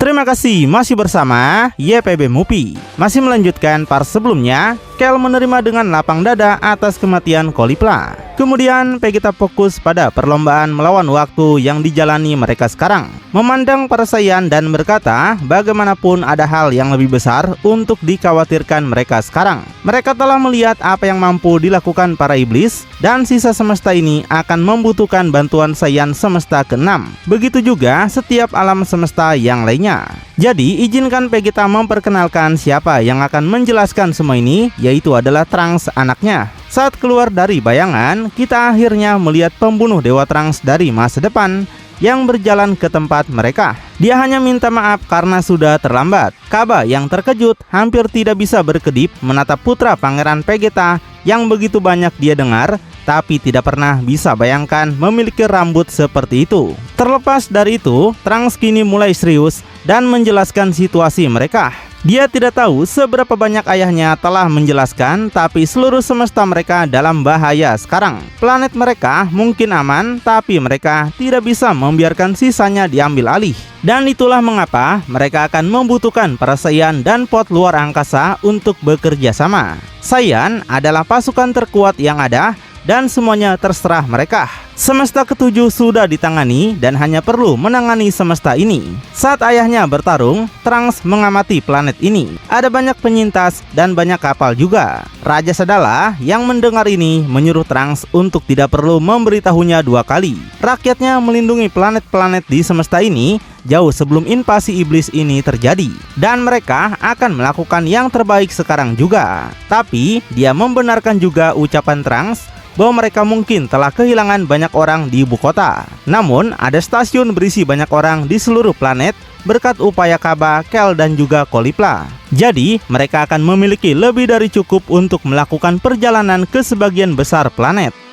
Terima kasih masih bersama YPB Movie. Masih melanjutkan part sebelumnya, Kel menerima dengan lapang dada atas kematian Caulifla. Kemudian Vegeta fokus pada perlombaan melawan waktu yang dijalani mereka sekarang. Memandang para Saiyan dan berkata, bagaimanapun ada hal yang lebih besar untuk dikhawatirkan mereka sekarang. Mereka telah melihat apa yang mampu dilakukan para iblis, dan sisa semesta ini akan membutuhkan bantuan Saiyan semesta ke-6. Begitu juga setiap alam semesta yang lainnya. Jadi izinkan Vegeta memperkenalkan siapa yang akan menjelaskan semua ini, yaitu adalah Trunks anaknya. Saat keluar dari bayangan, kita akhirnya melihat pembunuh Dewa Trunks dari masa depan yang berjalan ke tempat mereka. Dia hanya minta maaf karena sudah terlambat. Kaba yang terkejut hampir tidak bisa berkedip menatap putra Pangeran Vegeta yang begitu banyak dia dengar, tapi tidak pernah bisa bayangkan memiliki rambut seperti itu. Terlepas dari itu, Trunks kini mulai serius dan menjelaskan situasi mereka. Dia tidak tahu seberapa banyak ayahnya telah menjelaskan, tapi seluruh semesta mereka dalam bahaya sekarang. Planet mereka mungkin aman, tapi mereka tidak bisa membiarkan sisanya diambil alih. Dan itulah mengapa mereka akan membutuhkan para Saiyan dan pot luar angkasa untuk bekerja sama. Saiyan adalah pasukan terkuat yang ada, dan semuanya terserah mereka. Semesta ketujuh sudah ditangani dan hanya perlu menangani semesta ini. Saat ayahnya bertarung, Trunks mengamati planet ini. Ada banyak penyintas dan banyak kapal juga. Raja Sadala yang mendengar ini menyuruh Trunks untuk tidak perlu memberitahunya dua kali. Rakyatnya melindungi planet-planet di semesta ini jauh sebelum invasi iblis ini terjadi, dan mereka akan melakukan yang terbaik sekarang juga. Tapi dia membenarkan juga ucapan Trunks bahwa mereka mungkin telah kehilangan banyak orang di ibu kota. Namun, ada stasiun berisi banyak orang di seluruh planet berkat upaya Kaba, Kel, dan juga Caulifla. Jadi, mereka akan memiliki lebih dari cukup untuk melakukan perjalanan ke sebagian besar planet.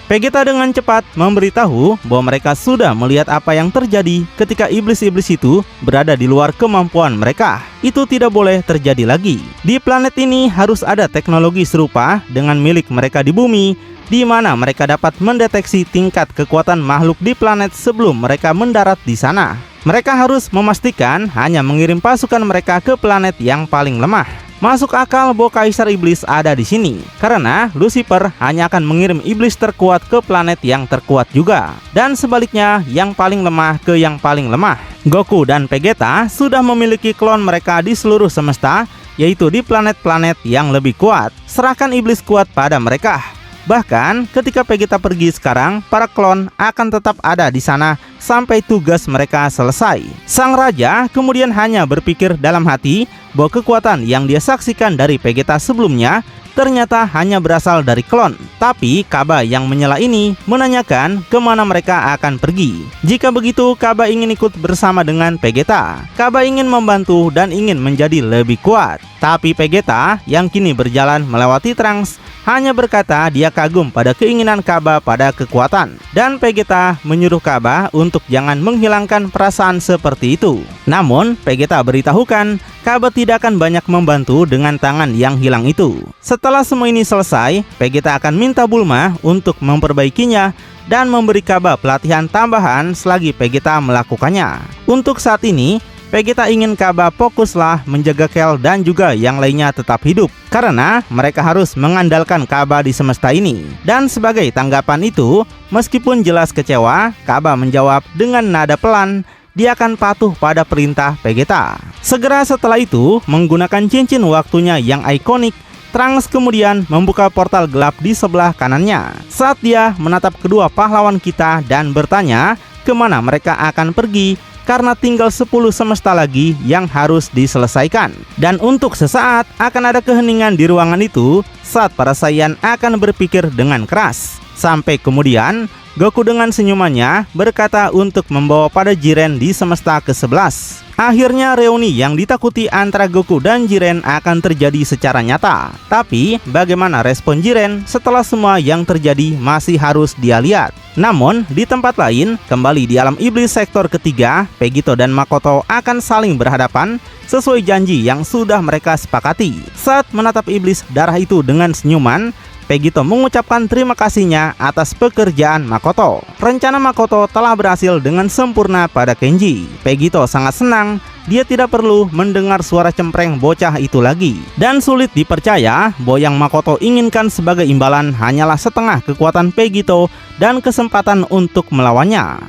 Vegeta dengan cepat memberitahu bahwa mereka sudah melihat apa yang terjadi ketika iblis-iblis itu berada di luar kemampuan mereka. Itu tidak boleh terjadi lagi. Di planet ini harus ada teknologi serupa dengan milik mereka di bumi, di mana mereka dapat mendeteksi tingkat kekuatan makhluk di planet sebelum mereka mendarat di sana. Mereka harus memastikan hanya mengirim pasukan mereka ke planet yang paling lemah. Masuk akal bahwa Kaisar Iblis ada di sini, karena Lucifer hanya akan mengirim iblis terkuat ke planet yang terkuat juga, dan sebaliknya yang paling lemah ke yang paling lemah. Goku dan Vegeta sudah memiliki klon mereka di seluruh semesta, yaitu di planet-planet yang lebih kuat. Serahkan iblis kuat pada mereka. Bahkan ketika Vegeta pergi sekarang, para klon akan tetap ada di sana sampai tugas mereka selesai. Sang raja kemudian hanya berpikir dalam hati bahwa kekuatan yang dia saksikan dari Vegeta sebelumnya ternyata hanya berasal dari klon. Tapi Kaba yang menyela ini menanyakan kemana mereka akan pergi. Jika begitu, Kaba ingin ikut bersama dengan Vegeta. Kaba ingin membantu dan ingin menjadi lebih kuat. Tapi Vegeta yang kini berjalan melewati Trunks hanya berkata dia kagum pada keinginan Kaba pada kekuatan. Dan Vegeta menyuruh Kaba untuk jangan menghilangkan perasaan seperti itu. Namun Vegeta beritahukan Kaba tidak akan banyak membantu dengan tangan yang hilang itu. Setelah semua ini selesai, Vegeta akan minta Bulma untuk memperbaikinya dan memberi Kaba pelatihan tambahan selagi Vegeta melakukannya. Untuk saat ini, Vegeta ingin Kaba fokuslah menjaga Kel dan juga yang lainnya tetap hidup, karena mereka harus mengandalkan Kaba di semesta ini. Dan sebagai tanggapan itu, meskipun jelas kecewa, Kaba menjawab dengan nada pelan, dia akan patuh pada perintah Vegeta. Segera setelah itu, menggunakan cincin waktunya yang ikonik, Trunks kemudian membuka portal gelap di sebelah kanannya. Saat dia menatap kedua pahlawan kita dan bertanya kemana mereka akan pergi, karena tinggal 10 semesta lagi yang harus diselesaikan. Dan untuk sesaat akan ada keheningan di ruangan itu saat para Saiyan akan berpikir dengan keras. Sampai kemudian Goku dengan senyumannya berkata untuk membawa pada Jiren di semesta ke-11. Akhirnya reuni yang ditakuti antara Goku dan Jiren akan terjadi secara nyata. Tapi bagaimana respon Jiren setelah semua yang terjadi masih harus dia lihat. Namun di tempat lain, kembali di alam iblis sektor ketiga, Vegito dan Makoto akan saling berhadapan sesuai janji yang sudah mereka sepakati. Saat menatap iblis darah itu dengan senyuman, Pegito mengucapkan terima kasihnya atas pekerjaan Makoto. Rencana Makoto telah berhasil dengan sempurna pada Kenji. Pegito sangat senang. Dia tidak perlu mendengar suara cempreng bocah itu lagi. Dan sulit dipercaya bahwa yang Makoto inginkan sebagai imbalan hanyalah setengah kekuatan Pegito dan kesempatan untuk melawannya.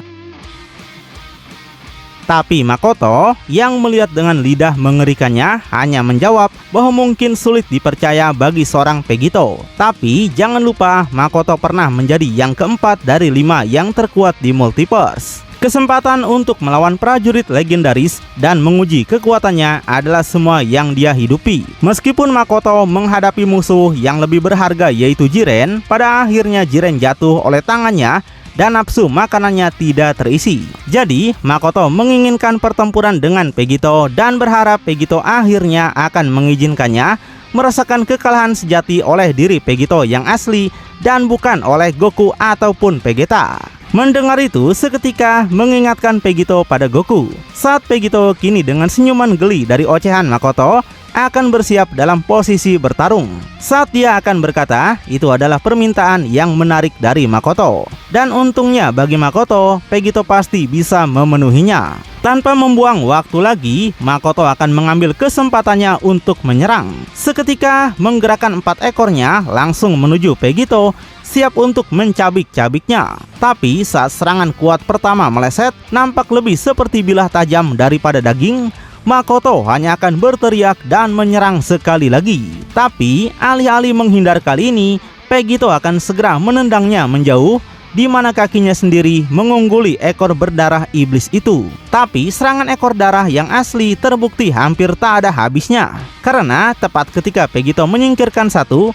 Tapi Makoto yang melihat dengan lidah mengerikannya hanya menjawab bahwa mungkin sulit dipercaya bagi seorang Pegito. Tapi jangan lupa Makoto pernah menjadi yang keempat dari 5 yang terkuat di Multiverse. Kesempatan untuk melawan prajurit legendaris dan menguji kekuatannya adalah semua yang dia hidupi. Meskipun Makoto menghadapi musuh yang lebih berharga yaitu Jiren, pada akhirnya Jiren jatuh oleh tangannya dan nafsu makanannya tidak terisi. Jadi, Makoto menginginkan pertempuran dengan Pegito dan berharap Pegito akhirnya akan mengizinkannya merasakan kekalahan sejati oleh diri Pegito yang asli dan bukan oleh Goku ataupun Vegeta. Mendengar itu, seketika mengingatkan Pegito pada Goku. Saat Pegito kini dengan senyuman geli dari ocehan Makoto akan bersiap dalam posisi bertarung. Saat dia akan berkata, itu adalah permintaan yang menarik dari Makoto. Dan untungnya bagi Makoto, Pegito pasti bisa memenuhinya. Tanpa membuang waktu lagi, Makoto akan mengambil kesempatannya untuk menyerang. Seketika menggerakkan 4 ekornya langsung menuju Pegito, siap untuk mencabik-cabiknya. Tapi saat serangan kuat pertama meleset, nampak lebih seperti bilah tajam daripada daging. Makoto hanya akan berteriak dan menyerang sekali lagi. Tapi alih-alih menghindar kali ini, Pegito akan segera menendangnya menjauh, di mana kakinya sendiri mengungguli ekor berdarah iblis itu. Tapi serangan ekor darah yang asli terbukti hampir tak ada habisnya. Karena tepat ketika Pegito menyingkirkan satu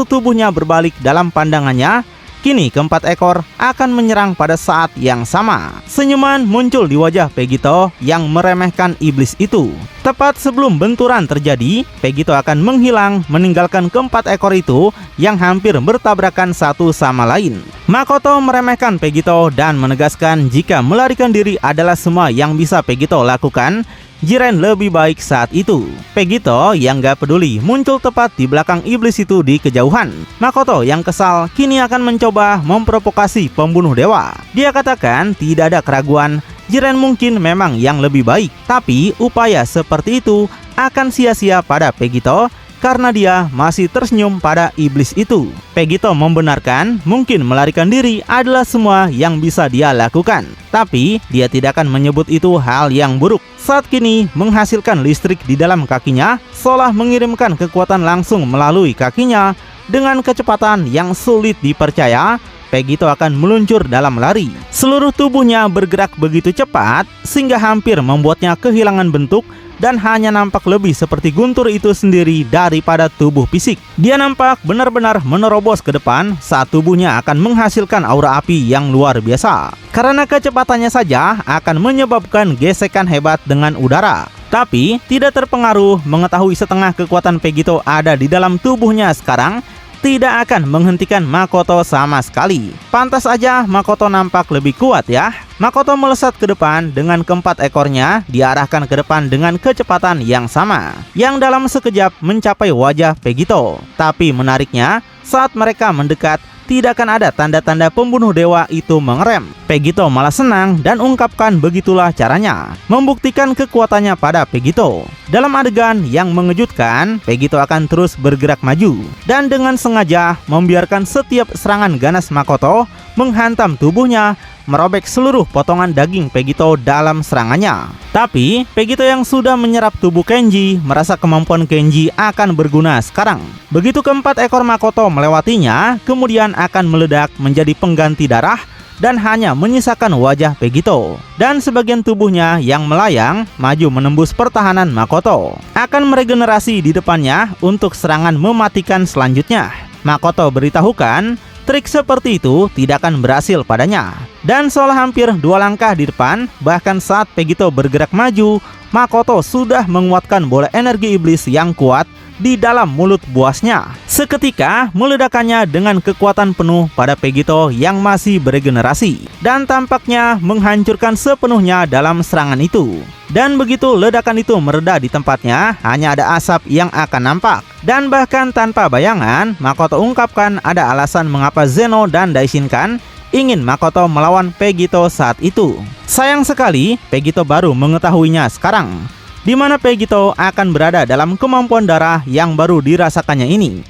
tubuhnya berbalik dalam pandangannya. Kini keempat ekor akan menyerang pada saat yang sama. Senyuman muncul di wajah Pegito yang meremehkan iblis itu. Tepat sebelum benturan terjadi, Pegito akan menghilang meninggalkan keempat ekor itu yang hampir bertabrakan satu sama lain. Makoto meremehkan Pegito dan menegaskan jika melarikan diri adalah semua yang bisa Pegito lakukan. Jiren lebih baik saat itu. Pegito yang gak peduli muncul tepat di belakang iblis itu di kejauhan. Makoto yang kesal kini akan mencoba memprovokasi pembunuh dewa. Dia katakan tidak ada keraguan, Jiren mungkin memang yang lebih baik. Tapi upaya seperti itu akan sia-sia pada Pegito karena dia masih tersenyum pada iblis itu. Pegito membenarkan mungkin melarikan diri adalah semua yang bisa dia lakukan. Tapi dia tidak akan menyebut itu hal yang buruk. Saat kini menghasilkan listrik di dalam kakinya, seolah mengirimkan kekuatan langsung melalui kakinya. Dengan kecepatan yang sulit dipercaya, Pegito akan meluncur dalam lari. Seluruh tubuhnya bergerak begitu cepat sehingga hampir membuatnya kehilangan bentuk dan hanya nampak lebih seperti guntur itu sendiri daripada tubuh fisik. Dia nampak benar-benar menerobos ke depan saat tubuhnya akan menghasilkan aura api yang luar biasa. Karena kecepatannya saja akan menyebabkan gesekan hebat dengan udara. Tapi tidak terpengaruh mengetahui setengah kekuatan Pegito ada di dalam tubuhnya sekarang, tidak akan menghentikan Makoto sama sekali. Pantas aja Makoto nampak lebih kuat ya. Makoto melesat ke depan dengan keempat ekornya diarahkan ke depan dengan kecepatan yang sama, yang dalam sekejap mencapai wajah Pegito. Tapi menariknya, saat mereka mendekat, tidak akan ada tanda-tanda pembunuh dewa itu mengerem. Pegito malah senang dan ungkapkan begitulah caranya, membuktikan kekuatannya pada Pegito. Dalam adegan yang mengejutkan, Pegito akan terus bergerak maju dan dengan sengaja membiarkan setiap serangan ganas Makoto menghantam tubuhnya, merobek seluruh potongan daging Pegito dalam serangannya. Tapi Pegito yang sudah menyerap tubuh Kenji merasa kemampuan Kenji akan berguna sekarang. Begitu keempat ekor Makoto melewatinya, kemudian akan meledak menjadi pengganti darah dan hanya menyisakan wajah Pegito. Dan sebagian tubuhnya yang melayang maju menembus pertahanan Makoto. Akan meregenerasi di depannya untuk serangan mematikan selanjutnya. Makoto beritahukan trik seperti itu tidak akan berhasil padanya. Dan seolah hampir 2 langkah di depan, bahkan saat Pegito bergerak maju, Makoto sudah menguatkan bola energi iblis yang kuat di dalam mulut buasnya. Seketika meledakannya dengan kekuatan penuh pada Pegito yang masih beregenerasi dan tampaknya menghancurkan sepenuhnya dalam serangan itu. Dan begitu ledakan itu mereda di tempatnya, hanya ada asap yang akan nampak. Dan bahkan tanpa bayangan, Makoto ungkapkan ada alasan mengapa Zeno dan Daishinkan ingin Makoto melawan Pegito saat itu. Sayang sekali, Pegito baru mengetahuinya sekarang, di mana Pegito akan berada dalam kemampuan darah yang baru dirasakannya ini.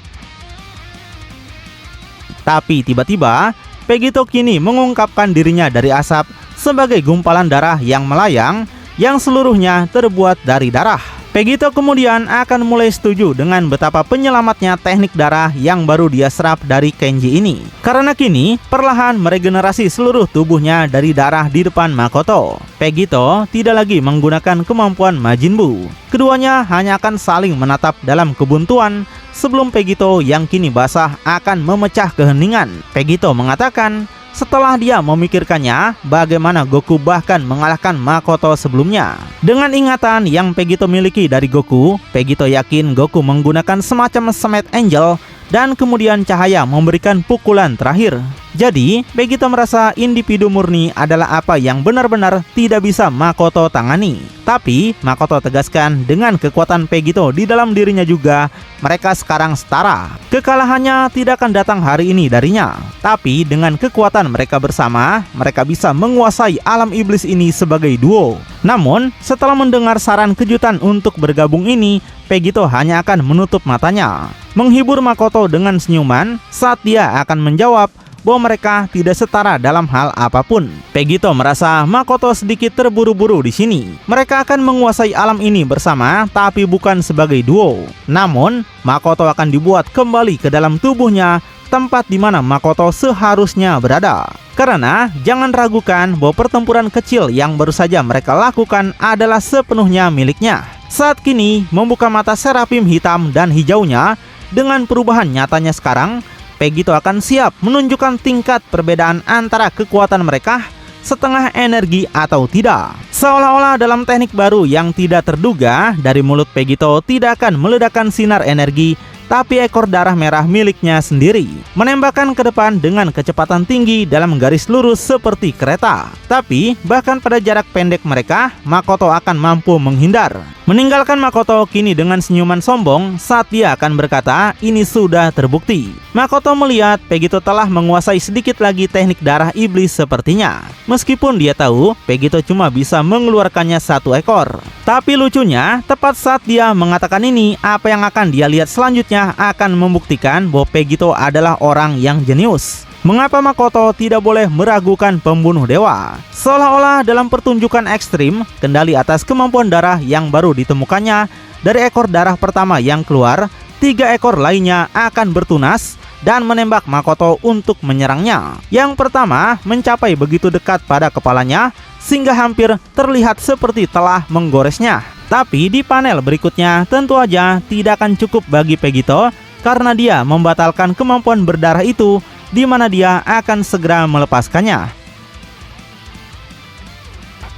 Tapi tiba-tiba, Pegito kini mengungkapkan dirinya dari asap sebagai gumpalan darah yang melayang, yang seluruhnya terbuat dari darah. Pegito kemudian akan mulai setuju dengan betapa penyelamatnya teknik darah yang baru dia serap dari Kenji ini. Karena kini perlahan meregenerasi seluruh tubuhnya dari darah di depan Makoto. Pegito tidak lagi menggunakan kemampuan Majin Buu. Keduanya hanya akan saling menatap dalam kebuntuan sebelum Pegito yang kini basah akan memecah keheningan. Pegito mengatakan, setelah dia memikirkannya, bagaimana Goku bahkan mengalahkan Makoto sebelumnya. Dengan ingatan yang Pegito miliki dari Goku, Pegito yakin Goku menggunakan semacam Smet Angel dan kemudian cahaya memberikan pukulan terakhir. Jadi, Pegito merasa individu murni adalah apa yang benar-benar tidak bisa Makoto tangani. Tapi, Makoto tegaskan dengan kekuatan Pegito di dalam dirinya juga, mereka sekarang setara. Kekalahannya tidak akan datang hari ini darinya. Tapi, dengan kekuatan mereka bersama, mereka bisa menguasai alam iblis ini sebagai duo. Namun, setelah mendengar saran kejutan untuk bergabung ini, Pegito hanya akan menutup matanya, menghibur Makoto dengan senyuman saat dia akan menjawab bahwa mereka tidak setara dalam hal apapun. Pegito merasa Makoto sedikit terburu-buru di sini. Mereka akan menguasai alam ini bersama, tapi bukan sebagai duo. Namun, Makoto akan dibuat kembali ke dalam tubuhnya, tempat di mana Makoto seharusnya berada. Karena jangan ragukan bahwa pertempuran kecil yang baru saja mereka lakukan adalah sepenuhnya miliknya. Saat kini membuka mata Seraphim hitam dan hijaunya, dengan perubahan nyatanya sekarang, Pegito akan siap menunjukkan tingkat perbedaan antara kekuatan mereka, setengah energi atau tidak. Seolah-olah dalam teknik baru yang tidak terduga, dari mulut Pegito tidak akan meledakkan sinar energi, tapi ekor darah merah miliknya sendiri menembakkan ke depan dengan kecepatan tinggi dalam garis lurus seperti kereta. Tapi bahkan pada jarak pendek mereka, Makoto akan mampu menghindar. Meninggalkan Makoto kini dengan senyuman sombong saat dia akan berkata, ini sudah terbukti. Makoto melihat Pegito telah menguasai sedikit lagi teknik darah iblis sepertinya. Meskipun dia tahu Pegito cuma bisa mengeluarkannya satu ekor. Tapi lucunya, tepat saat dia mengatakan ini, apa yang akan dia lihat selanjutnya akan membuktikan bahwa Pegito adalah orang yang jenius. Mengapa Makoto tidak boleh meragukan pembunuh dewa? Seolah-olah dalam pertunjukan ekstrim, kendali atas kemampuan darah yang baru ditemukannya, dari ekor darah pertama yang keluar, 3 ekor lainnya akan bertunas dan menembak Makoto untuk menyerangnya. Yang pertama mencapai begitu dekat pada kepalanya, sehingga hampir terlihat seperti telah menggoresnya. Tapi di panel berikutnya tentu aja tidak akan cukup bagi Pegito, karena dia membatalkan kemampuan berdarah itu, di mana dia akan segera melepaskannya.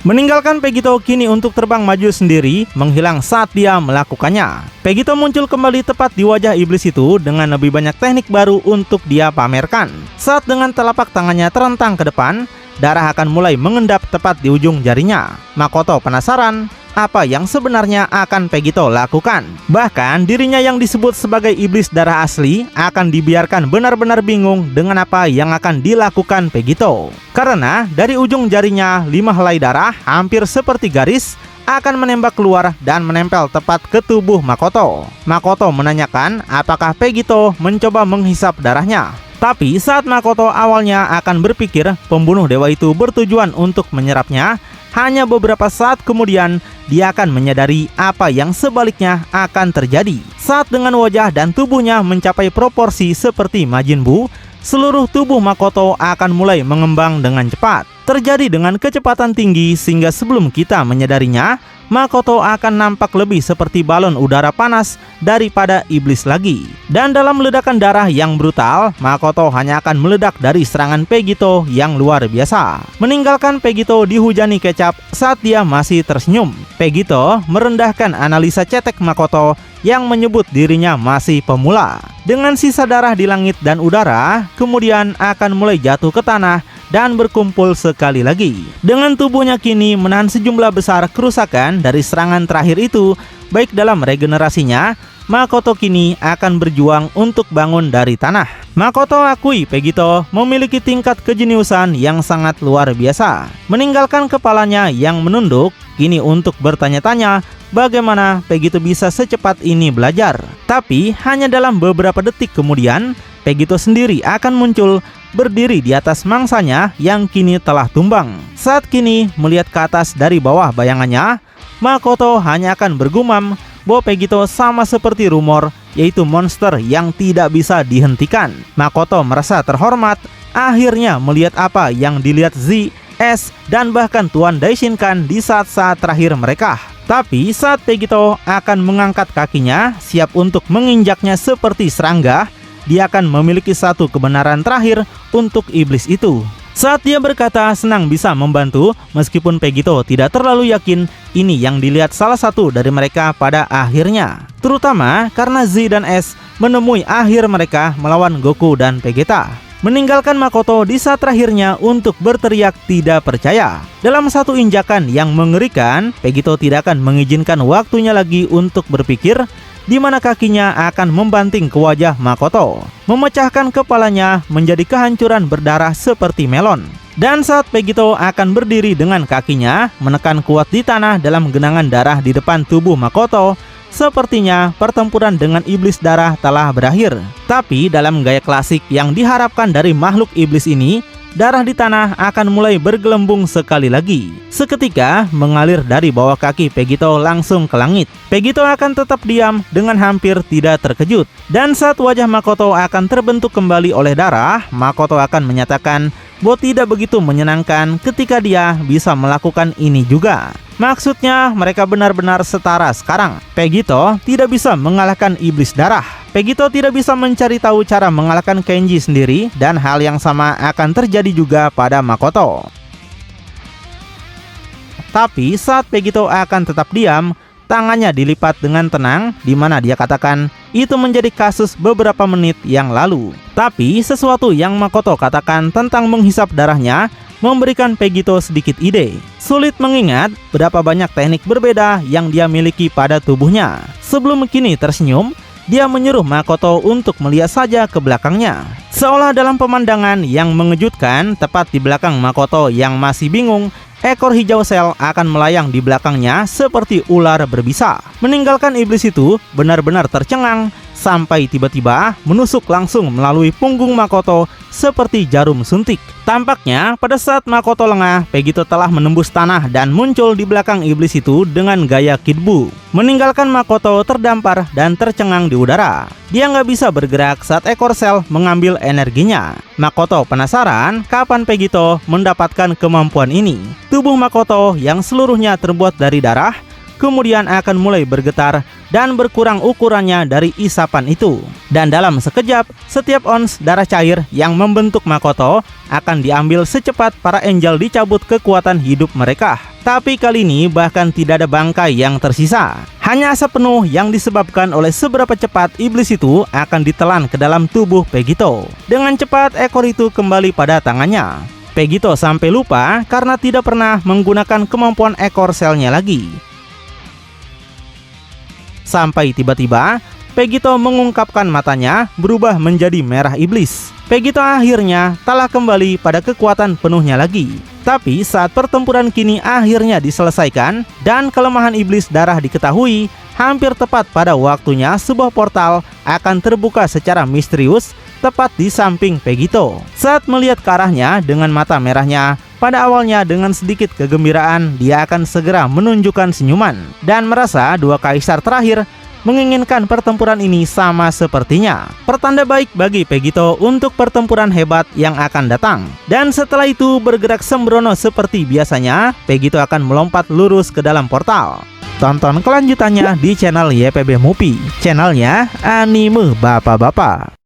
Meninggalkan Pegito kini untuk terbang maju sendiri, menghilang saat dia melakukannya. Pegito muncul kembali tepat di wajah iblis itu dengan lebih banyak teknik baru untuk dia pamerkan. Saat dengan telapak tangannya terentang ke depan, darah akan mulai mengendap tepat di ujung jarinya. Makoto penasaran apa yang sebenarnya akan Pegito lakukan. Bahkan dirinya yang disebut sebagai iblis darah asli akan dibiarkan benar-benar bingung dengan apa yang akan dilakukan Pegito. Karena dari ujung jarinya 5 helai darah hampir seperti garis akan menembak keluar dan menempel tepat ke tubuh Makoto. Makoto menanyakan apakah Pegito mencoba menghisap darahnya. Tapi saat Makoto awalnya akan berpikir pembunuh dewa itu bertujuan untuk menyerapnya, hanya beberapa saat kemudian dia akan menyadari apa yang sebaliknya akan terjadi. Saat dengan wajah dan tubuhnya mencapai proporsi seperti Majin Buu, seluruh tubuh Makoto akan mulai mengembang dengan cepat. Terjadi dengan kecepatan tinggi sehingga sebelum kita menyadarinya, Makoto akan nampak lebih seperti balon udara panas daripada iblis lagi. Dan dalam ledakan darah yang brutal, Makoto hanya akan meledak dari serangan Pegito yang luar biasa, meninggalkan Pegito dihujani kecap saat dia masih tersenyum. Pegito merendahkan analisa cetek Makoto yang menyebut dirinya masih pemula. Dengan sisa darah di langit dan udara, kemudian akan mulai jatuh ke tanah dan berkumpul sekali lagi. Dengan tubuhnya kini menahan sejumlah besar kerusakan dari serangan terakhir itu, baik dalam regenerasinya, Makoto kini akan berjuang untuk bangun dari tanah. Makoto akui Vegito memiliki tingkat kejeniusan yang sangat luar biasa. Meninggalkan kepalanya yang menunduk, kini untuk bertanya-tanya bagaimana Vegito bisa secepat ini belajar. Tapi hanya dalam beberapa detik kemudian, Vegito sendiri akan muncul berdiri di atas mangsanya yang kini telah tumbang. Saat kini melihat ke atas dari bawah bayangannya, Makoto hanya akan bergumam bahwa Vegito sama seperti rumor, yaitu monster yang tidak bisa dihentikan. Makoto merasa terhormat akhirnya melihat apa yang dilihat Z, S, dan bahkan Tuan Daishinkan di saat-saat terakhir mereka. Tapi saat Vegito akan mengangkat kakinya siap untuk menginjaknya seperti serangga, dia akan memiliki satu kebenaran terakhir untuk iblis itu. Saat dia berkata senang bisa membantu, meskipun Vegito tidak terlalu yakin ini yang dilihat salah satu dari mereka pada akhirnya. Terutama karena Z dan S menemui akhir mereka melawan Goku dan Vegeta. Meninggalkan Makoto di saat terakhirnya untuk berteriak tidak percaya. Dalam satu injakan yang mengerikan, Vegito tidak akan mengizinkan waktunya lagi untuk berpikir, di mana kakinya akan membanting ke wajah Makoto, memecahkan kepalanya menjadi kehancuran berdarah seperti melon. Dan saat Vegito akan berdiri dengan kakinya menekan kuat di tanah dalam genangan darah di depan tubuh Makoto, sepertinya pertempuran dengan iblis darah telah berakhir. Tapi dalam gaya klasik yang diharapkan dari makhluk iblis ini, darah di tanah akan mulai bergelembung sekali lagi. Seketika mengalir dari bawah kaki Vegito langsung ke langit. Vegito akan tetap diam dengan hampir tidak terkejut. Dan saat wajah Makoto akan terbentuk kembali oleh darah, Makoto akan menyatakan bahwa tidak begitu menyenangkan ketika dia bisa melakukan ini juga. Maksudnya mereka benar-benar setara sekarang. Vegito tidak bisa mengalahkan iblis darah. Vegito tidak bisa mencari tahu cara mengalahkan Kenji sendiri, dan hal yang sama akan terjadi juga pada Makoto. Tapi saat Vegito akan tetap diam, tangannya dilipat dengan tenang, di mana dia katakan itu menjadi kasus beberapa menit yang lalu. Tapi sesuatu yang Makoto katakan tentang menghisap darahnya memberikan Vegito sedikit ide. Sulit mengingat berapa banyak teknik berbeda yang dia miliki pada tubuhnya. Sebelum kini tersenyum, dia menyuruh Makoto untuk melihat saja ke belakangnya. Seolah dalam pemandangan yang mengejutkan, tepat di belakang Makoto yang masih bingung, ekor hijau sel akan melayang di belakangnya seperti ular berbisa. Meninggalkan iblis itu benar-benar tercengang, sampai tiba-tiba menusuk langsung melalui punggung Makoto seperti jarum suntik. Tampaknya pada saat Makoto lengah, Vegito telah menembus tanah dan muncul di belakang iblis itu dengan gaya Kid Buu. Meninggalkan Makoto terdampar dan tercengang di udara. Dia nggak bisa bergerak saat ekor sel mengambil energinya. Makoto penasaran kapan Vegito mendapatkan kemampuan ini. Tubuh Makoto yang seluruhnya terbuat dari darah kemudian akan mulai bergetar dan berkurang ukurannya dari isapan itu. Dan dalam sekejap, setiap ons darah cair yang membentuk Makoto akan diambil secepat para angel dicabut kekuatan hidup mereka. Tapi kali ini bahkan tidak ada bangkai yang tersisa. Hanya asap penuh yang disebabkan oleh seberapa cepat iblis itu akan ditelan ke dalam tubuh Vegito. Dengan cepat ekor itu kembali pada tangannya. Vegito sampai lupa karena tidak pernah menggunakan kemampuan ekor selnya lagi. Sampai tiba-tiba Vegito mengungkapkan matanya berubah menjadi merah iblis. Vegito akhirnya telah kembali pada kekuatan penuhnya lagi. Tapi saat pertempuran kini akhirnya diselesaikan dan kelemahan iblis darah diketahui, hampir tepat pada waktunya sebuah portal akan terbuka secara misterius tepat di samping Vegito. Saat melihat ke arahnya dengan mata merahnya, pada awalnya dengan sedikit kegembiraan dia akan segera menunjukkan senyuman dan merasa dua kaisar terakhir menginginkan pertempuran ini sama sepertinya. Pertanda baik bagi Vegito untuk pertempuran hebat yang akan datang. Dan setelah itu bergerak sembrono seperti biasanya, Vegito akan melompat lurus ke dalam portal. Tonton kelanjutannya di channel YPB Movie, channelnya anime bapak-bapak.